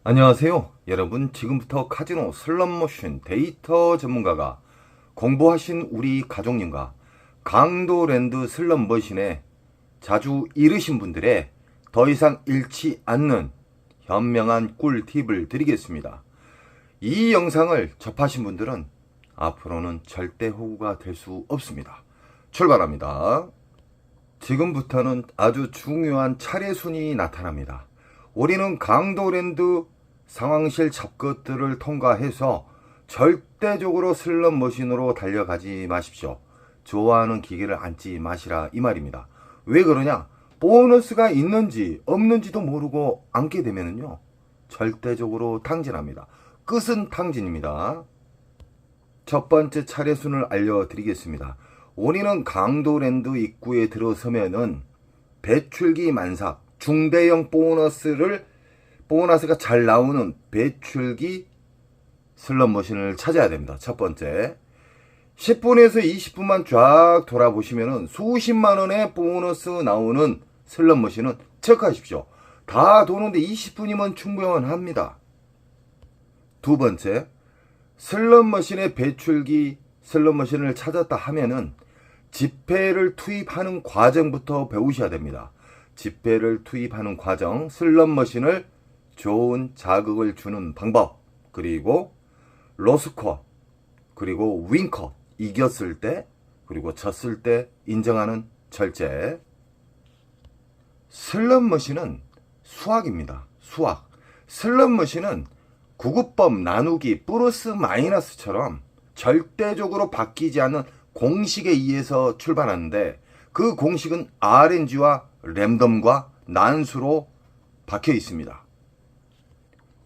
안녕하세요. 여러분, 지금부터 카지노 슬롯머신 데이터 전문가가 공부하신 우리 가족님과 강도랜드 슬롯머신에 자주 잃으신 분들의 더 이상 잃지 않는 현명한 꿀팁을 드리겠습니다. 이 영상을 접하신 분들은 앞으로는 절대 호구가 될 수 없습니다. 출발합니다. 지금부터는 아주 중요한 차례순이 나타납니다. 우리는 강도랜드 상황실 잡것들을 통과해서 절대적으로 슬롯머신으로 달려가지 마십시오. 좋아하는 기계를 앉지 마시라 이 말입니다. 왜 그러냐? 보너스가 있는지 없는지도 모르고 앉게 되면요 절대적으로 탕진합니다. 끝은 탕진입니다. 첫 번째 차례순을 알려드리겠습니다. 우리는 강도랜드 입구에 들어서면은 배출기 만삭 중대형 보너스가 잘 나오는 배출기 슬롯머신을 찾아야 됩니다. 첫 번째 10분에서 20분만 쫙 돌아보시면은 수십만원의 보너스 나오는 슬롯머신은 체크하십시오. 다 도는데 20분이면 충분합니다. 두 번째 슬롯머신의 배출기 슬롯머신을 찾았다 하면은 지폐를 투입하는 과정부터 배우셔야 됩니다. 지폐를 투입하는 과정, 슬롯머신을 좋은 자극을 주는 방법, 그리고 로스컷, 그리고 윈컷, 이겼을 때, 그리고 졌을 때 인정하는 절제. 슬롯머신은 수학입니다. 수학. 슬롯머신은 구급법 나누기 플러스 마이너스처럼 절대적으로 바뀌지 않는 공식에 의해서 출발하는데 그 공식은 RNG와 랜덤과 난수로 박혀 있습니다.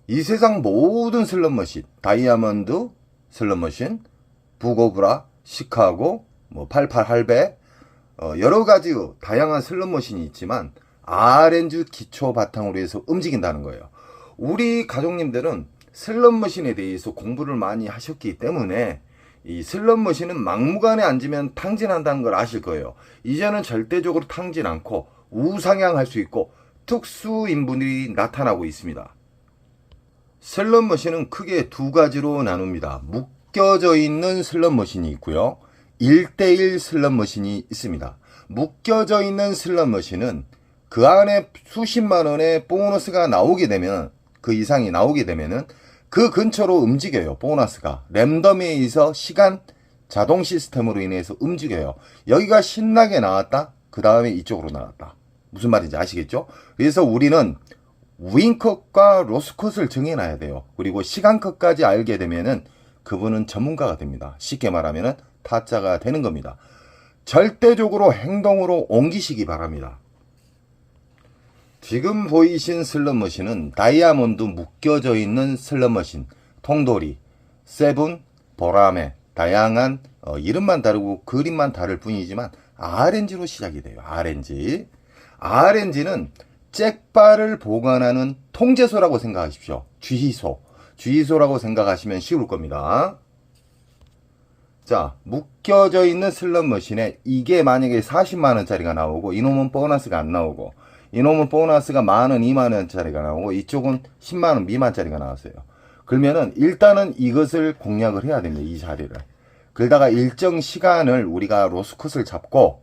이 세상 모든 슬롯머신, 다이아몬드 슬롯머신, 부고브라, 시카고, 88 할배, 여러 가지 다양한 슬롯머신이 있지만 RNG 기초 바탕으로 해서 움직인다는 거예요. 우리 가족님들은 슬롯머신에 대해서 공부를 많이 하셨기 때문에 이 슬롯머신은 막무가내 앉으면 탕진한다는 걸 아실 거예요. 이제는 절대적으로 탕진 않고 우상향할 수 있고 특수인분들이 나타나고 있습니다. 슬롯머신은 크게 두 가지로 나눕니다. 묶여져 있는 슬롯머신이 있고요. 1대1 슬롯머신이 있습니다. 묶여져 있는 슬롯머신은 그 안에 수십만 원의 보너스가 나오게 되면, 그 이상이 나오게 되면은 그 근처로 움직여요. 보너스가 랜덤에 의해서 시간 자동 시스템으로 인해서 움직여요. 여기가 신나게 나왔다, 그 다음에 이쪽으로 나왔다. 무슨 말인지 아시겠죠? 그래서 우리는 윈컷과 로스컷을 정해놔야 돼요. 그리고 시간컷까지 알게 되면은 그분은 전문가가 됩니다. 쉽게 말하면은 타짜가 되는 겁니다. 절대적으로 행동으로 옮기시기 바랍니다. 지금 보이신 슬롯머신은 다이아몬드 묶여져 있는 슬롯머신, 통돌이, 세븐, 보라매, 다양한 이름만 다르고 그림만 다를 뿐이지만 RNG로 시작이 돼요. RNG는 잭바를 보관하는 통제소라고 생각하십시오. 주의소라고 생각하시면 쉬울 겁니다. 자, 묶여져 있는 슬롯머신에 이게 만약에 40만원짜리가 나오고 이놈은 보너스가 안 나오고, 이놈은 보너스가 만원, 2만원짜리가 나오고 이쪽은 10만원 미만짜리가 나왔어요. 그러면은 일단은 이것을 공략을 해야 됩니다. 이 자리를. 그러다가 일정 시간을 우리가 로스컷을 잡고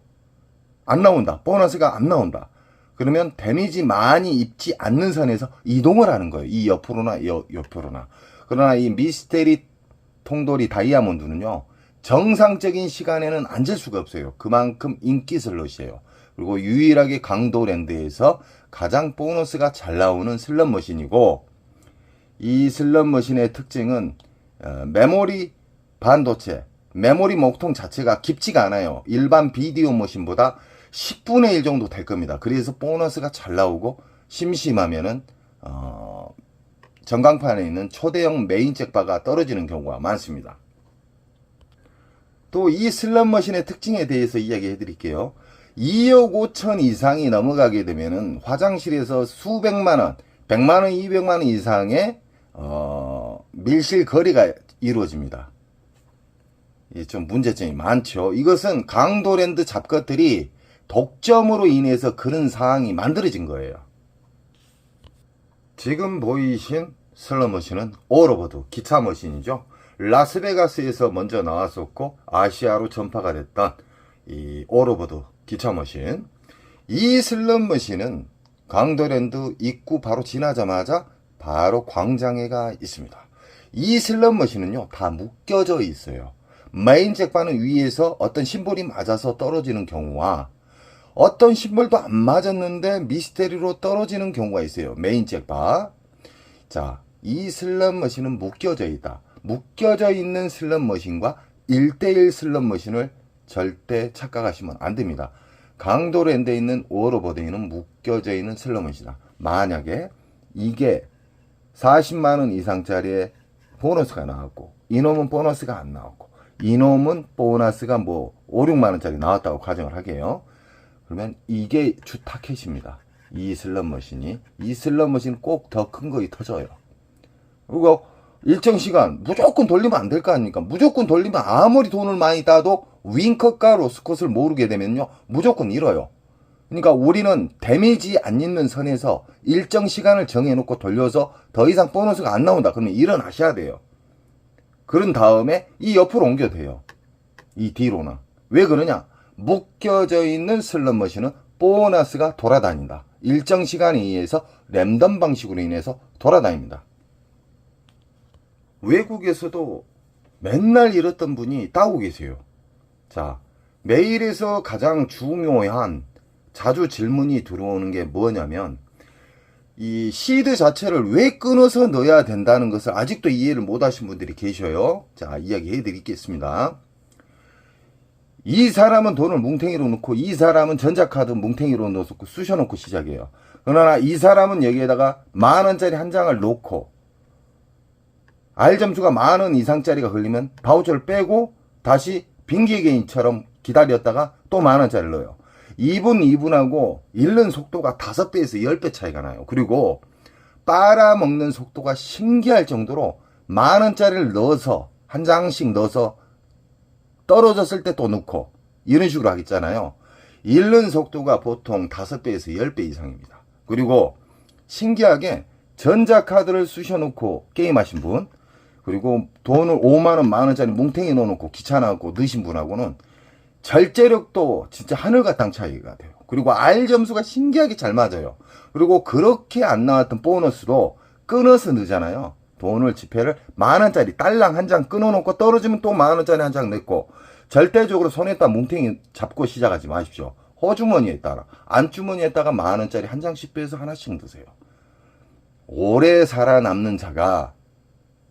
안 나온다, 보너스가 안 나온다, 그러면 데미지 많이 입지 않는 선에서 이동을 하는 거예요. 이 옆으로나 옆으로나. 그러나 이 미스테리 통돌이 다이아몬드는요, 정상적인 시간에는 앉을 수가 없어요. 그만큼 인기 슬롯이에요. 그리고 유일하게 강도랜드에서 가장 보너스가 잘 나오는 슬롯머신이고, 이 슬롯머신의 특징은 메모리 반도체, 메모리 목통 자체가 깊지가 않아요. 일반 비디오 머신보다 10분의 1 정도 될 겁니다. 그래서 보너스가 잘 나오고 심심하면은 전광판에 있는 초대형 메인 잭바가 떨어지는 경우가 많습니다. 또 이 슬롯머신의 특징에 대해서 이야기해 드릴게요. 2억 5천 이상이 넘어가게 되면은 화장실에서 수백만원, 100만원, 200만원 이상의 밀실 거래가 이루어집니다. 좀 문제점이 많죠. 이것은 강도랜드 잡것들이 독점으로 인해서 그런 상황이 만들어진 거예요. 지금 보이신 슬롯머신은 오로보드 기차 머신이죠. 라스베가스에서 먼저 나왔었고 아시아로 전파가 됐던 이 오로보드 기차 머신. 이 슬롯머신은 강도랜드 입구 바로 지나자마자 바로 광장에가 있습니다. 이 슬롯머신은요 다 묶여져 있어요. 메인 잭바는 위에서 어떤 심볼이 맞아서 떨어지는 경우와 어떤 심볼도 안 맞았는데 미스테리로 떨어지는 경우가 있어요. 메인 잭바. 자, 이 슬롯머신은 묶여져 있다. 묶여져 있는 슬롯머신과 1대1 슬롯머신을 절대 착각하시면 안 됩니다. 강도랜드에 있는 오로보드에는 묶여져 있는 슬롯머신이다. 만약에 이게 40만원 이상짜리의 보너스가 나왔고 이놈은 보너스가 안 나왔고 이놈은 보너스가 뭐 5, 6만원짜리 나왔다고 가정을 하게요. 그러면 이게 주 타켓입니다. 이 슬롯머신이. 이 슬롯머신 꼭 더 큰 거이 터져요. 그리고 일정 시간 무조건 돌리면 안 될 거 아닙니까? 무조건 돌리면 아무리 돈을 많이 따도 윙컷과 로스컷을 모르게 되면요 무조건 잃어요. 그러니까 우리는 데미지 안 있는 선에서 일정 시간을 정해놓고 돌려서 더 이상 보너스가 안 나온다. 그러면 일어나셔야 돼요. 그런 다음에 이 옆으로 옮겨도 돼요. 이 뒤로는. 왜 그러냐? 묶여져 있는 슬롯머신은 보너스가 돌아다닌다. 일정 시간에 의해서 랜덤 방식으로 인해서 돌아다닙니다. 외국에서도 맨날 잃었던 분이 따고 계세요. 자, 메일에서 가장 중요한 자주 질문이 들어오는 게 뭐냐면 이 시드 자체를 왜 끊어서 넣어야 된다는 것을 아직도 이해를 못 하신 분들이 계셔요. 자, 이야기해 드리겠습니다. 이 사람은 돈을 뭉탱이로 넣고 이 사람은 전자카드 뭉탱이로 넣어서 쑤셔놓고 시작해요. 그러나 이 사람은 여기에다가 만원짜리 한 장을 놓고 R점수가 만원 이상짜리가 걸리면 바우처를 빼고 다시 빙기개인처럼 기다렸다가 또 만원짜리를 넣어요. 2분하고 잃는 속도가 5배에서 10배 차이가 나요. 그리고 빨아먹는 속도가 신기할 정도로 만원짜리를 넣어서 한 장씩 넣어서 떨어졌을 때 또 넣고 이런 식으로 하겠잖아요. 잃는 속도가 보통 5배에서 10배 이상입니다. 그리고 신기하게 전자카드를 쑤셔놓고 게임하신 분, 그리고 돈을 5만원 만원짜리 뭉탱이 넣어놓고 귀찮아갖고 넣으신 분하고는 절제력도 진짜 하늘과 땅 차이가 돼요. 그리고 R점수가 신기하게 잘 맞아요. 그리고 그렇게 안 나왔던 보너스도 끊어서 넣잖아요. 돈을 지폐를 만원짜리 딸랑 한 장 끊어놓고 떨어지면 또 만원짜리 한 장 넣고 절대적으로 손에다 뭉탱이 잡고 시작하지 마십시오. 호주머니에 따라 안주머니에다가 만원짜리 한 장씩 빼서 하나씩 넣으세요. 오래 살아남는 자가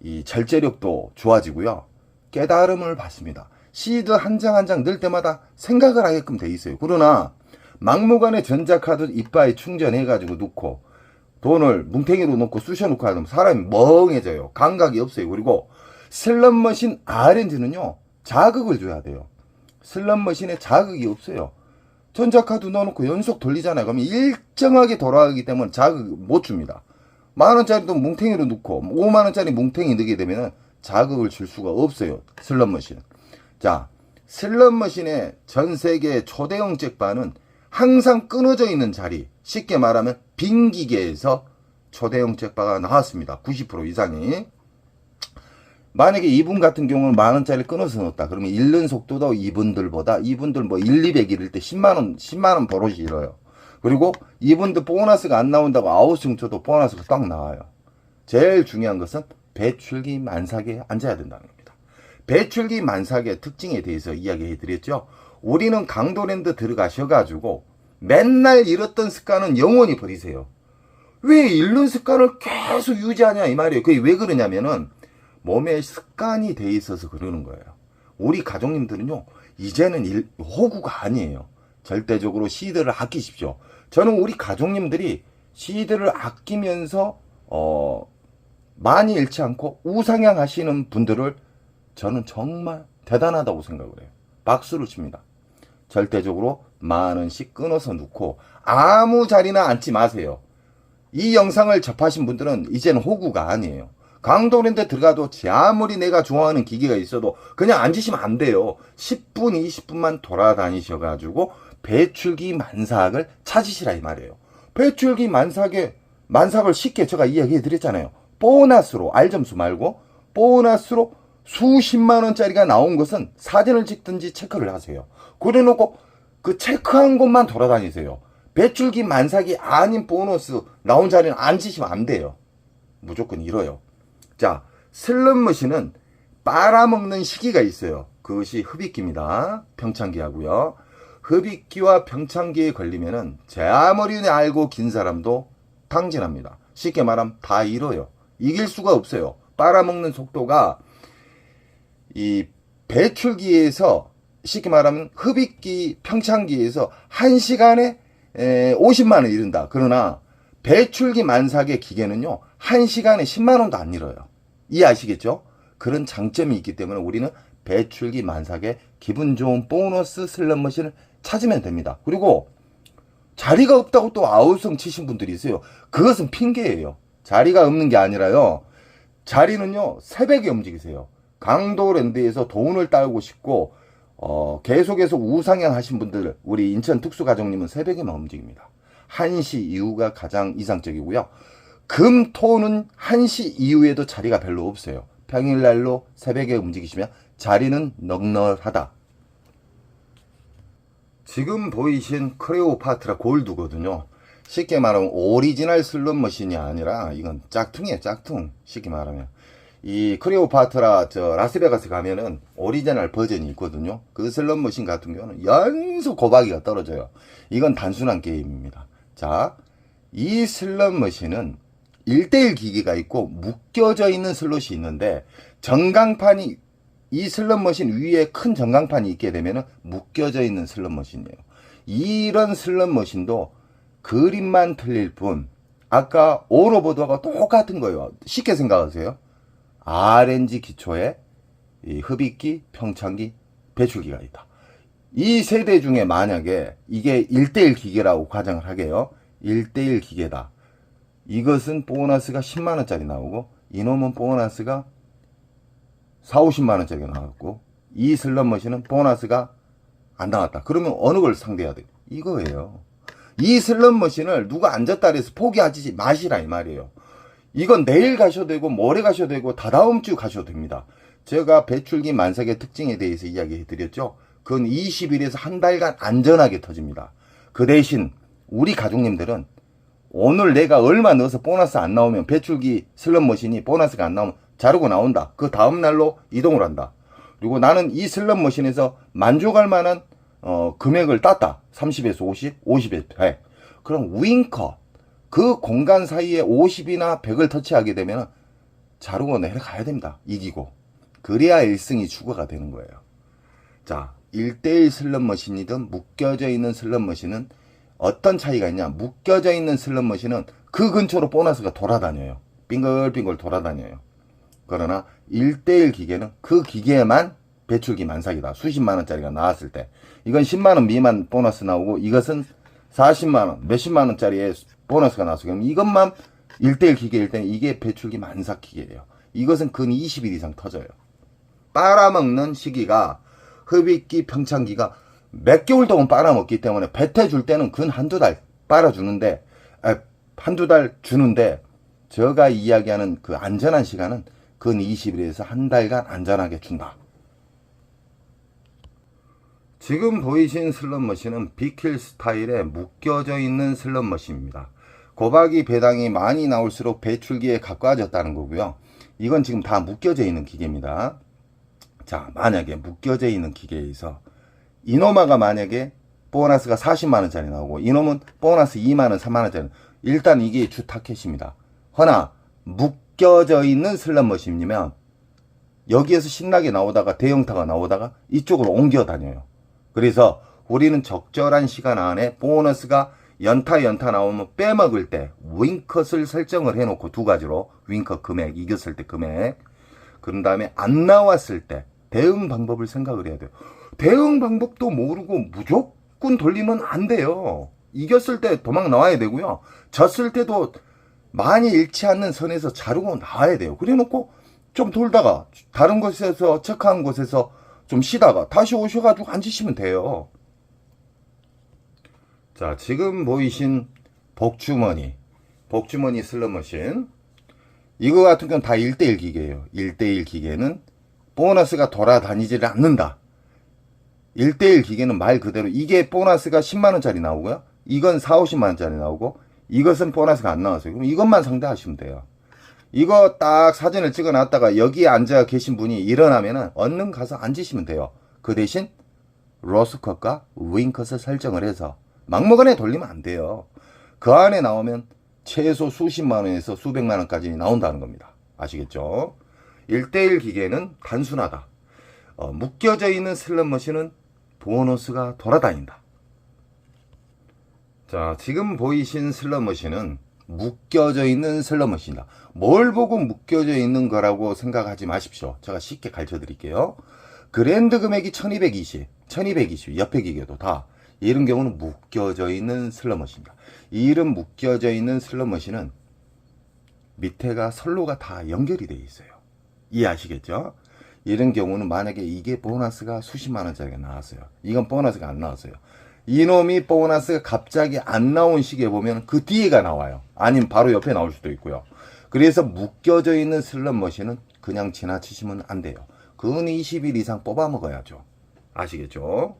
이 절제력도 좋아지고요. 깨달음을 받습니다. 시드 한 장 한 장 넣을 때마다 생각을 하게끔 돼 있어요. 그러나 막무가내 전자카드 이빠에 충전해가지고 넣고 돈을 뭉탱이로 넣고 쑤셔놓고 하면 사람이 멍해져요. 감각이 없어요. 그리고 슬롯머신 RNG는요 자극을 줘야 돼요. 슬롯머신에 자극이 없어요. 전자카드 넣어놓고 연속 돌리잖아요. 그러면 일정하게 돌아가기 때문에 자극 못 줍니다. 만원짜리도 뭉탱이로 넣고 5만원짜리 뭉탱이 넣게 되면 자극을 줄 수가 없어요. 슬롯머신은. 자, 슬롯머신의 전세계 초대형 잭바는 항상 끊어져 있는 자리, 쉽게 말하면 빈 기계에서 초대형 잭바가 나왔습니다. 90% 이상이. 만약에 이분 같은 경우는 만원짜리 끊어서 넣었다. 그러면 잃는 속도도 이분들 뭐 1, 200 잃을 때 10만원 버릇이 잃어요. 그리고 이분들 보너스가 안 나온다고 아웃승 쳐도 보너스가 딱 나와요. 제일 중요한 것은 배출기 만삭에 앉아야 된다는 겁니다. 배출기 만삭의 특징에 대해서 이야기해 드렸죠. 우리는 강도랜드 들어가셔가지고 맨날 잃었던 습관은 영원히 버리세요. 왜 잃는 습관을 계속 유지하냐 이 말이에요. 그게 왜 그러냐면은 몸에 습관이 돼 있어서 그러는 거예요. 우리 가족님들은요 이제는 호구가 아니에요. 절대적으로 시드를 아끼십시오. 저는 우리 가족님들이 시드를 아끼면서 많이 잃지 않고 우상향 하시는 분들을 저는 정말 대단하다고 생각을 해요. 박수를 칩니다. 절대적으로 만원씩 끊어서 넣고 아무 자리나 앉지 마세요. 이 영상을 접하신 분들은 이제는 호구가 아니에요. 강도랜드 들어가도 아무리 내가 좋아하는 기계가 있어도 그냥 앉으시면 안 돼요. 10분 20분만 돌아다니셔가지고 배출기 만삭을 찾으시라 이 말이에요. 배출기 만삭을 쉽게 제가 이야기해 드렸잖아요. 보너스로, R점수 말고 보너스로 수십만 원짜리가 나온 것은 사진을 찍든지 체크를 하세요. 그래 놓고 그 체크한 곳만 돌아다니세요. 배출기 만삭이 아닌 보너스 나온 자리는 앉으시면 안 돼요. 무조건 잃어요. 자, 슬롯머신은 빨아먹는 시기가 있어요. 그것이 흡입기입니다. 평창기하고요. 흡입기와 평창기에 걸리면은 제 아무리 알고 긴 사람도 탕진합니다. 쉽게 말하면 다 잃어요. 이길 수가 없어요. 빨아먹는 속도가 이 배출기에서 쉽게 말하면 흡입기 평창기에서 1시간에 50만 원 잃는다. 그러나 배출기 만삭의 기계는요 1시간에 10만 원도 안 잃어요. 이해하시겠죠? 그런 장점이 있기 때문에 우리는 배출기 만삭의 기분 좋은 보너스 슬롯머신을 찾으면 됩니다. 그리고 자리가 없다고 또 아우성 치신 분들이 있어요. 그것은 핑계예요. 자리가 없는 게 아니라요. 자리는요 새벽에 움직이세요. 강도랜드에서 돈을 따고 싶고 계속해서 우상향 하신 분들, 우리 인천 특수가족님은 새벽에만 움직입니다. 1시 이후가 가장 이상적이고요. 금, 토는 1시 이후에도 자리가 별로 없어요. 평일날로 새벽에 움직이시면 자리는 넉넉하다. 지금 보이신 크레오파트라 골드거든요. 쉽게 말하면 오리지널 슬롯머신이 아니라 이건 짝퉁이에요. 짝퉁. 쉽게 말하면 이 크레오파트라 라스베가스 가면은 오리지널 버전이 있거든요. 그 슬롯머신 같은 경우는 연속 고박이가 떨어져요. 이건 단순한 게임입니다. 자, 이 슬롯머신은 1대1 기기가 있고 묶여져 있는 슬롯이 있는데 전광판이 이 슬롯머신 위에 큰 전광판이 있게 되면은 묶여져 있는 슬롯머신이에요. 이런 슬롯머신도 그림만 틀릴 뿐 아까 오로보드하고 똑같은 거예요. 쉽게 생각하세요. RNG 기초에 이 흡입기, 평창기, 배출기가 있다. 이 세대 중에 만약에 이게 1대1 기계라고 가정을 하게요. 1대1 기계다. 이것은 보너스가 10만원짜리 나오고 이놈은 보너스가 4, 50만원짜리가 나왔고 이 슬롯머신은 보너스가 안 나왔다. 그러면 어느 걸 상대해야 돼? 이거예요. 이 슬롯머신을 누가 앉았다 그래서 포기하지 마시라 이 말이에요. 이건 내일 가셔도 되고 모레 가셔도 되고 다다음 주 가셔도 됩니다. 제가 배출기 만삭의 특징에 대해서 이야기해 드렸죠. 그건 20일에서 한 달간 안전하게 터집니다. 그 대신 우리 가족님들은 오늘 내가 얼마 넣어서 보너스 안 나오면 배출기 슬롯머신이 보너스가 안 나오면 자르고 나온다. 그 다음 날로 이동을 한다. 그리고 나는 이 슬롯머신에서 만족할 만한 금액을 땄다. 30에서 50, 50에서 100. 그럼 윙커 그 공간 사이에 50이나 100을 터치하게 되면 자르고 내려가야 됩니다. 이기고. 그래야 1승이 추가가 되는 거예요. 자, 1대1 슬롯머신이든 묶여져 있는 슬롯머신은 어떤 차이가 있냐? 묶여져 있는 슬롯머신은 그 근처로 보너스가 돌아다녀요. 빙글빙글 돌아다녀요. 그러나 1대1 기계는 그 기계에만 배출기 만삭이다. 수십만원짜리가 나왔을 때. 이건 10만원 미만 보너스 나오고 이것은 40만원, 몇십만원짜리의 보너스가 나왔어요. 그럼 이것만 1대1 기계일 때는 이게 배출기 만삭 기계예요. 이것은 근 20일 이상 터져요. 빨아먹는 시기가 흡입기, 평창기가 몇 개월 동안 빨아먹기 때문에 뱉어줄 때는 근 한두 달 빨아주는데 한두 달 주는데 제가 이야기하는 그 안전한 시간은 근 20일에서 한 달간 안전하게 준다. 지금 보이신 슬롯머신은 비킬 스타일에 묶여져 있는 슬롯머신입니다. 고박이 배당이 많이 나올수록 배출기에 가까워졌다는 거고요. 이건 지금 다 묶여져 있는 기계입니다. 자, 만약에 묶여져 있는 기계에서 이노마가 만약에 보너스가 40만원짜리 나오고 이놈은 보너스 2만원, 3만원짜리 일단 이게 주 타켓입니다. 허나 묶여져 있는 슬롯머신이면 여기에서 신나게 나오다가 대형타가 나오다가 이쪽으로 옮겨 다녀요. 그래서 우리는 적절한 시간 안에 보너스가 연타 나오면 빼먹을 때 윙컷을 설정을 해놓고 두 가지로 윙컷 금액, 이겼을 때 금액, 그런 다음에 안 나왔을 때 대응 방법을 생각을 해야 돼요. 대응 방법도 모르고 무조건 돌리면 안 돼요. 이겼을 때 도망 나와야 되고요. 졌을 때도 많이 잃지 않는 선에서 자르고 나와야 돼요. 그래 놓고 좀 돌다가 다른 곳에서 체크한 곳에서 좀 쉬다가 다시 오셔가지고 앉으시면 돼요. 자, 지금 보이신 복주머니 슬롯머신, 이거 같은 경우는 다 1대1 기계예요. 1대1 기계는 보너스가 돌아다니지를 않는다. 1대1 기계는 말 그대로 이게 보너스가 10만원짜리 나오고요. 이건 4, 50만원짜리 나오고 이것은 보너스가 안 나왔어요. 그럼 이것만 상대하시면 돼요. 이거 딱 사진을 찍어 놨다가 여기에 앉아 계신 분이 일어나면은 얼른 가서 앉으시면 돼요. 그 대신 로스컷과 윙컷을 설정을 해서 막무가내 돌리면 안 돼요. 그 안에 나오면 최소 수십만원에서 수백만원까지 나온다는 겁니다. 아시겠죠? 1대1 기계는 단순하다. 묶여져 있는 슬롯머신은 보너스가 돌아다닌다. 자, 지금 보이신 슬롯머신은 묶여져 있는 슬롯머신이다. 뭘 보고 묶여져 있는 거라고 생각하지 마십시오. 제가 쉽게 가르쳐 드릴게요. 그랜드 금액이 1220 옆에 기계도 다 이런 경우는 묶여져 있는 슬롯머신입니다. 이런 묶여져 있는 슬롯머신은 밑에가 선로가 다 연결이 되어 있어요. 이해하시겠죠? 이런 경우는 만약에 이게 보너스가 수십만원짜리가 나왔어요. 이건 보너스가 안 나왔어요. 이놈이 보너스가 갑자기 안 나온 시기에 보면 그 뒤에가 나와요. 아니면 바로 옆에 나올 수도 있고요. 그래서 묶여져 있는 슬롯머신은 그냥 지나치시면 안 돼요. 근 20일 이상 뽑아 먹어야죠. 아시겠죠?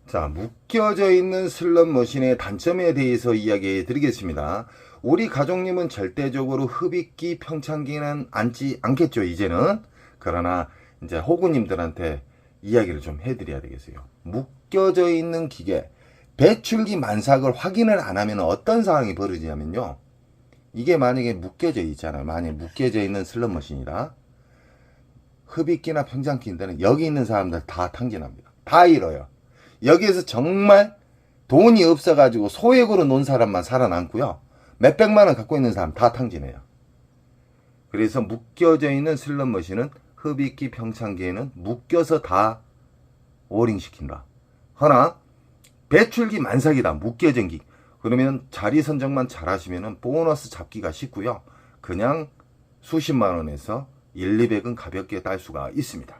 자, 묶여져 있는 슬롯머신의 단점에 대해서 이야기해 드리겠습니다. 우리 가족님은 절대적으로 흡입기 평창기는 앉지 않겠죠, 이제는. 그러나 이제 호구님들한테 이야기를 좀 해드려야 되겠어요. 묶여져 있는 기계, 배출기 만삭을 확인을 안 하면 어떤 상황이 벌어지냐면요. 이게 만약에 묶여져 있잖아요. 만약에 묶여져 있는 슬롯머신이다. 흡입기나 평창기인데는 여기 있는 사람들 다 탕진합니다. 다 잃어요. 여기에서 정말 돈이 없어가지고 소액으로 논 사람만 살아남고요. 몇백만원 갖고 있는 사람 다 탕진해요. 그래서 묶여져 있는 슬롯머신은 흡입기 평창기에는 묶여서 다 오링시킨다. 허나 배출기 만삭이다. 묶여진 기. 그러면 자리 선정만 잘 하시면 보너스 잡기가 쉽고요. 그냥 수십만원에서 1, 200은 가볍게 딸 수가 있습니다.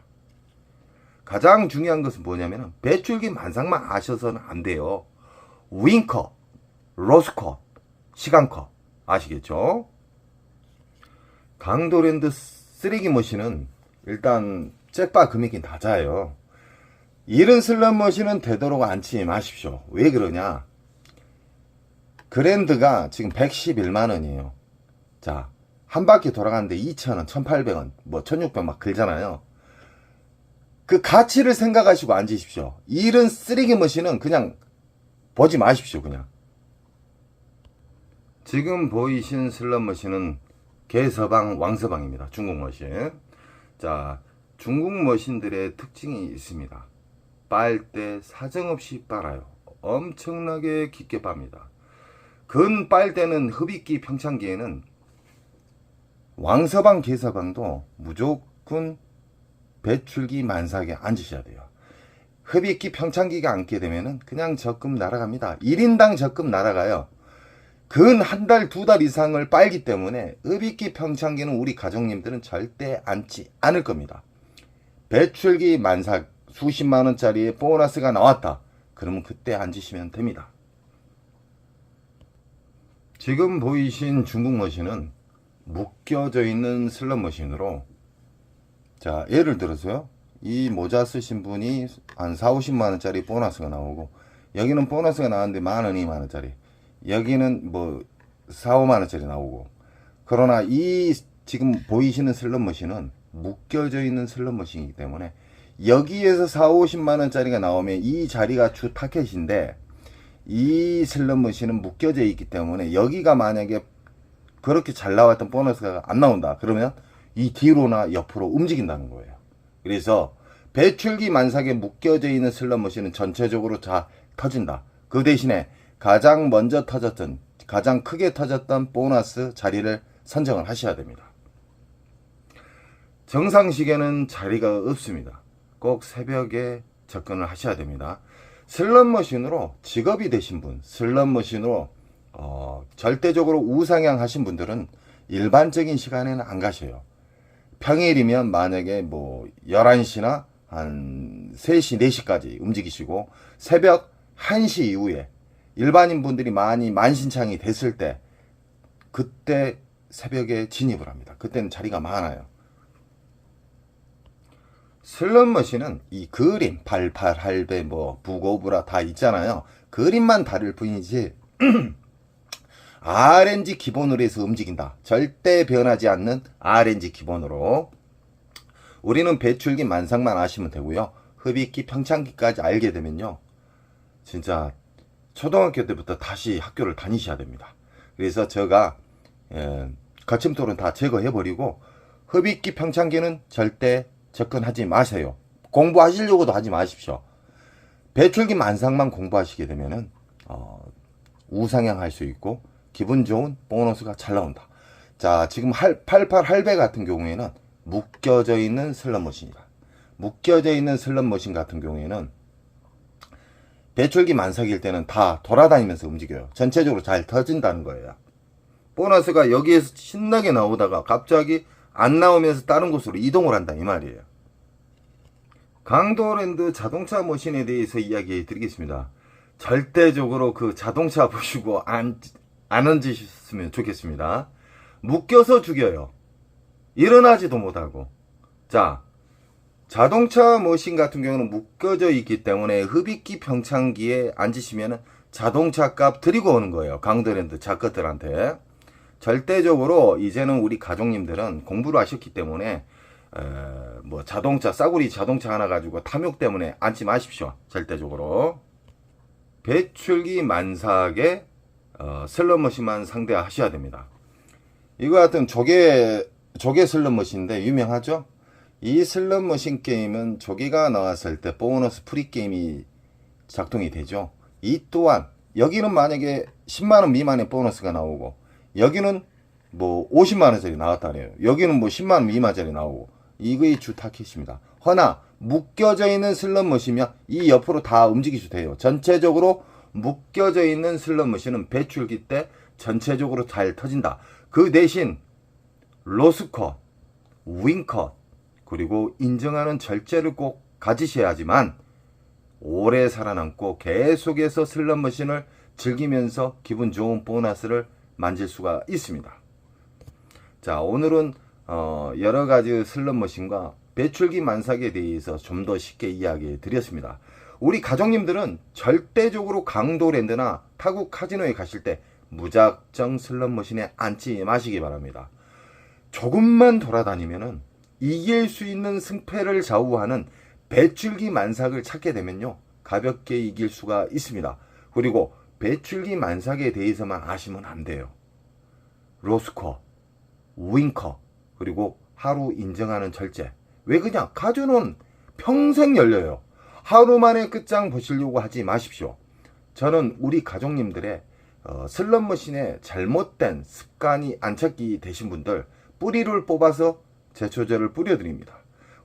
가장 중요한 것은 뭐냐면 배출기 만삭만 아셔서는 안 돼요. 윙컷, 로스컷, 시간컷 아시겠죠? 강도랜드 쓰레기 머신은 일단 잭바 금액이 낮아요. 이런 슬롯머신은 되도록 앉지 마십시오. 왜 그러냐? 그랜드가 지금 111만원이에요. 자, 한 바퀴 돌아가는데 2,000원, 1,800원, 뭐 1,600원 막 들잖아요. 그 가치를 생각하시고 앉으십시오. 이런 쓰레기 머신은 그냥 보지 마십시오. 그냥. 지금 보이신 슬롯머신은 개서방, 왕서방입니다. 중국 머신. 자, 중국 머신들의 특징이 있습니다. 빨 때 사정없이 빨아요. 엄청나게 깊게 빱니다. 근 빨 때는 흡입기 평창기에는 왕서방, 개서방도 무조건 배출기 만삭에 앉으셔야 돼요. 흡입기 평창기가 앉게 되면은 그냥 적금 날아갑니다. 1인당 적금 날아가요. 근 한 달, 두 달 이상을 빨기 때문에 흡입기 평창기는 우리 가족님들은 절대 앉지 않을 겁니다. 배출기 만삭 수십만원짜리의 보너스가 나왔다. 그러면 그때 앉으시면 됩니다. 지금 보이신 중국 머신은 묶여져 있는 슬롯머신으로, 자, 예를 들어서요. 이 모자 쓰신 분이 한 4, 50만원짜리 보너스가 나오고, 여기는 보너스가 나왔는데 만원, 2만원짜리. 여기는 뭐 4, 5만원짜리 나오고. 그러나 이 지금 보이시는 슬롯머신은 묶여져 있는 슬롯머신이기 때문에 여기에서 4, 50만원짜리가 나오면 이 자리가 주 타켓인데, 이 슬롯머신은 묶여져 있기 때문에 여기가 만약에 그렇게 잘 나왔던 보너스가 안 나온다. 그러면 이 뒤로나 옆으로 움직인다는 거예요. 그래서 배출기 만삭에 묶여져 있는 슬롯머신은 전체적으로 다 터진다. 그 대신에 가장 먼저 터졌던, 가장 크게 터졌던 보너스 자리를 선정을 하셔야 됩니다. 정상시계는 자리가 없습니다. 꼭 새벽에 접근을 하셔야 됩니다. 슬롯머신으로 직업이 되신 분, 슬롯머신으로 절대적으로 우상향 하신 분들은 일반적인 시간에는 안 가셔요. 평일이면 만약에 뭐 11시나 한 3시, 4시까지 움직이시고, 새벽 1시 이후에 일반인 분들이 많이 만신창이 됐을 때, 그때 새벽에 진입을 합니다. 그때는 자리가 많아요. 슬롯머신은 이 그림, 88, 할배, 뭐 부고브라 다 있잖아요. 그림만 다를 뿐이지 RNG 기본으로 해서 움직인다. 절대 변하지 않는 RNG 기본으로. 우리는 배출기 만상만 아시면 되고요. 흡입기, 평창기까지 알게 되면요, 진짜 초등학교 때부터 다시 학교를 다니셔야 됩니다. 그래서 제가 거침돌은 다 제거해버리고 흡입기, 평창기는 절대 접근하지 마세요. 공부하시려고도 하지 마십시오. 배출기 만상만 공부하시게 되면은 우상향 할 수 있고 기분 좋은 보너스가 잘 나온다. 자, 지금 88 할배 같은 경우에는 묶여져 있는 슬롯머신이다. 묶여져 있는 슬롯머신 같은 경우에는 배출기 만삭일 때는 다 돌아다니면서 움직여요. 전체적으로 잘 터진다는 거예요. 보너스가 여기에서 신나게 나오다가 갑자기 안 나오면서 다른 곳으로 이동을 한다, 이 말이에요. 강도랜드 자동차 머신에 대해서 이야기 드리겠습니다. 절대적으로 그 자동차 보시고 안 앉으셨으면 좋겠습니다. 묶여서 죽여요. 일어나지도 못하고. 자, 자동차 머신 같은 경우는 묶여져 있기 때문에 흡입기 평창기에 앉으시면 자동차 값 드리고 오는 거예요. 강도랜드 작것들한테. 절대적으로 이제는 우리 가족님들은 공부를 하셨기 때문에 뭐 자동차, 싸구리 자동차 하나 가지고 탐욕 때문에 앉지 마십시오. 절대적으로. 배출기 만삭에 슬롯머신만 상대하셔야 됩니다. 이거 같은 조개 슬롯머신인데 유명하죠? 이 슬롯머신 게임은 조개가 나왔을 때 보너스 프리게임이 작동이 되죠. 이 또한 여기는 만약에 10만원 미만의 보너스가 나오고 여기는 뭐 50만원짜리 나왔다 그래요. 여기는 뭐 10만원 미만짜리 나오고 이거의 주 타켓입니다. 허나 묶여져 있는 슬롯머신이면 이 옆으로 다 움직이셔도 돼요. 전체적으로 묶여져 있는 슬롯머신은 배출기 때 전체적으로 잘 터진다. 그 대신 로스컷, 윙컷, 그리고 인정하는 절제를 꼭 가지셔야지만 오래 살아남고 계속해서 슬롯머신을 즐기면서 기분 좋은 보너스를 만질 수가 있습니다. 자, 오늘은 여러 가지 슬롯머신과 배출기 만삭에 대해서 좀 더 쉽게 이야기해 드렸습니다. 우리 가족님들은 절대적으로 강도랜드나 타국 카지노에 가실 때 무작정 슬롯머신에 앉지 마시기 바랍니다. 조금만 돌아다니면은 이길 수 있는 승패를 좌우하는 배출기 만삭을 찾게 되면요, 가볍게 이길 수가 있습니다. 그리고 배출기 만삭에 대해서만 아시면 안 돼요. 로스컷, 윙컷, 그리고 하루 인정하는 절제. 왜 그냥 카지노는 평생 열려요. 하루 만에 끝장 보시려고 하지 마십시오. 저는 우리 가족님들의 슬롯머신에 잘못된 습관이 안착이 되신 분들 뿌리를 뽑아서 제초제를 뿌려드립니다.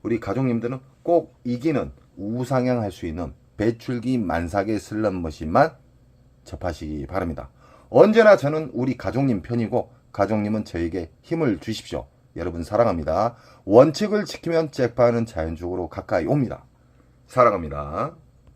우리 가족님들은 꼭 이기는 우상향 할 수 있는 배출기 만삭의 슬롯머신만 접하시기 바랍니다. 언제나 저는 우리 가족님 편이고 가족님은 저에게 힘을 주십시오. 여러분 사랑합니다. 원칙을 지키면 잭파는 자연적으로 가까이 옵니다. 사랑합니다.